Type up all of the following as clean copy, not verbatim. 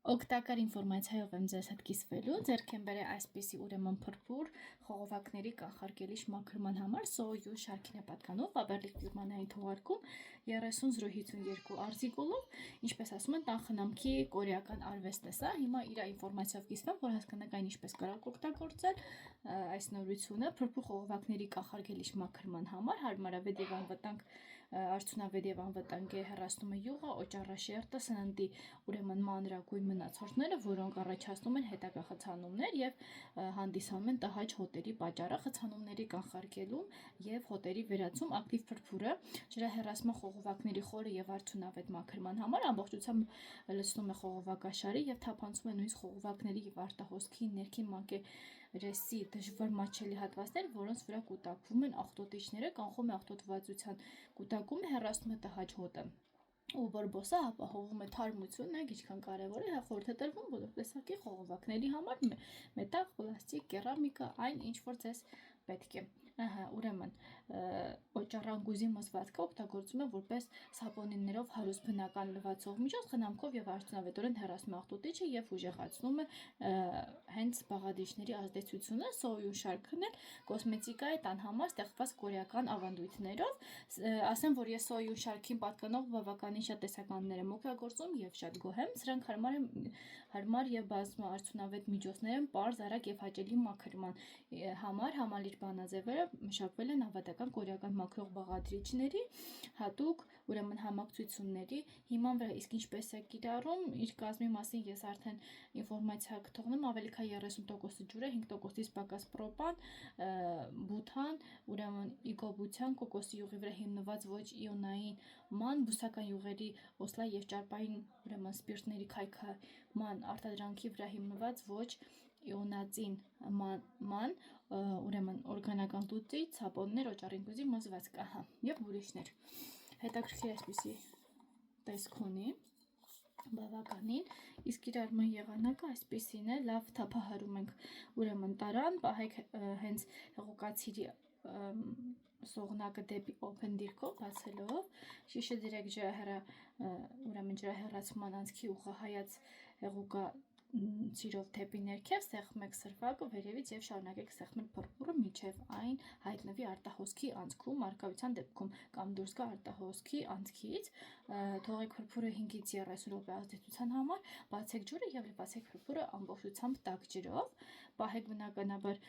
Օգտակար ինֆորմացիայով եմ ձեզ հետ կիսվելու, ձեռք եմ բերել այսպիսի ուրեմն փրփուր խողովակների կանխարգելիչ մաքրման համար SOU շարքին է պատկանող Faberlic ֆիրմանային թողարկում 3052 արտիկուլով, ինչպես ասում են, տան խնամքի կորեական արվեստ է սա, հիմա իր ինֆորմացիայով կիսվեմ, որ հասկանաք այն ինչպես կարող օգտագործել այս նորությունը փրփուր խողովակների կանխարգելիչ մաքրման համար հարմարավետ եւ անվտանգ արդյունավետ եւ անվտանգ է հեռացնում է յուղը, օճառաշերտը, սննդի ուրեմն մանրագույն մնացորդները, որոնք առաջացնում են հետագա խցանումներ եւ հանդիսանում են տհաճ հոտերի պատճառը խցանումների կանխարգելում եւ հոտերի վերացում ակտիվ փրփուրը ջրահեռացման խողովակների խորը եւ արդյունավետ մաքրման համար ամբողջությամբ լցնում է խողովակաշարի եւ թափանցում է նույնիսկ խողովակների եւ արտահոսքի ներքին մակերեսի դժվար մատչելի հատվածներ, որոնց վրա կուտակվում են աղտոտիչները, կանխում է աղտոտվածության կուտակումը, հեռացնում է տհաճ հոտը ու բորբոսը ապահովում է թարմությունը, ինչքան կարևոր է, խորհուրդ է տրվում բոլոր տեսակի խողովակների համար, մետաղ, պլաստիկ, կերամիկա, այն ինչ որ ձեզ պետք է։ Ուրեմն օճառանգույզի մզվածքը օգտագործում է որպես սապոնիններով հարուստ բնական լվացող միջոց, խնամքով եւ արդյունավետորեն հեռացնում աղտոտիչը եւ ուժեղացնում է հենց բաղադրիչների ազդեցությունը, SOU շարքն էլ կոսմետիկայի տան համար ստեղծված կորեական ավանդույթներով, ասեմ, որ ես SOU շարքին պատկանող բավականին շատ տեսականներ եմ օգտագործում եւ շատ գոհ եմ, սրանք հարմար եւ բազմաարդյունավետ միջոցներ են պարզ, արագ եւ հաճելի մաքրման համար համալիր բանաձևերը մշակվել են ավանդական կորեական մաքրող բաղադրիչների հատուկ ուրեմն համակցությունների հիման վրա, իսկ ինչպես է կիրառում, իր կազմի մասին ես արդեն ինֆորմացիա կթողնեմ, ավելի քան 30% ջուր է, 5%-ից պակաս պրոպան, բութան, ուրեմն իգոբության, կոկոսի յուղի վրա հիմնված ոչ իոնային ման, բուսական յուղերի օսլա եւ ճարպային ուրեմն սպիրտների քայքայման արտադրանքի վրա հիմնված ոչ իոնածին ման, ուրեմն օրգանական լուծիչ, սապոններ, օճառանգույզի մզվածք, եւ ուրիշներ։ Հետաքրքիր այսպիսի տեսք ունի, բավականին, իսկ իրարման եղանակը այսպիսին է, լավ թափահարում ենք ուրեմն տարան, պահեք հենց հեղուկացիրի սողնակը դեպի օփեն դիրքով բացելով, շիշը դրեք ջրահեռացման անցքի ուղղահայաց հեղուկացիրով դեպի ներքև, սեղմեք սրվակը վերևից եւ շարունակեք սեղմել փրփուրը մինչեւ այն հայտնվի արտահոսքի անցքում, արկայության դեպքում կամ դուրս գա արտահոսքի անցքից, թողեք փրփուրը 5-ից 30 րոպե ազդեցության համար, բացեք ջուրը եւ լվացեք փրփուրը ամբողջությամբ տաք ջրով, պահեք բնականաբար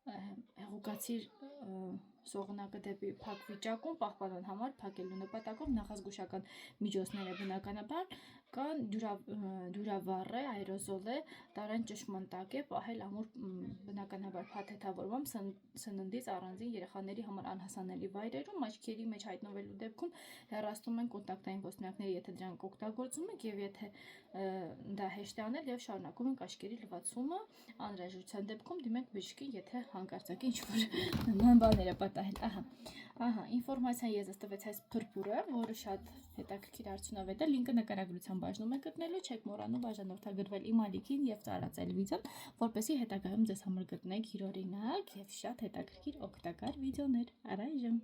հեղուկացիր սողնակը դեպի փակ վիճակում պահպանման համար փակելու նպատակով նախազգուշական միջոցներ է բնականաբար կան դյուրավառ է, աերոզոլ է, տարան ճնշման տակ է, պահել ամուր բնականաբար փաթեթավորմամբ սննդից առանձին երեխաների համար անհասանելի վայրերում, աչքերի մեջ հայտնվելու դեպքում հեռացնում են կոնտակտային ոսպնյակները, եթե դրանք օգտագործում եք եւ եթե դա հեշտ է անել եւ շարունակում ենք աչքերի լվացումը, անհրաժեշտության դեպքում դիմենք բժշկին, եթե հանկարծակի ինչ-որ նման բաներ է պատահել, ինֆորմացիան եզս տվեց այս փրփուրը, որը շատ հետաքրքիր արդյունավետ է, լինկը նկարագրության բաժնում է գտնելու, չեք մոռանում բաժանորդագրվել իմ ալիքին եւ տարածել վիդեոն, որպեսզի հետագայում ձեզ համար գտնեք իր օրինակ եւ շատ հետաքրքիր օգտակար վիդեոներ։ Առայժմ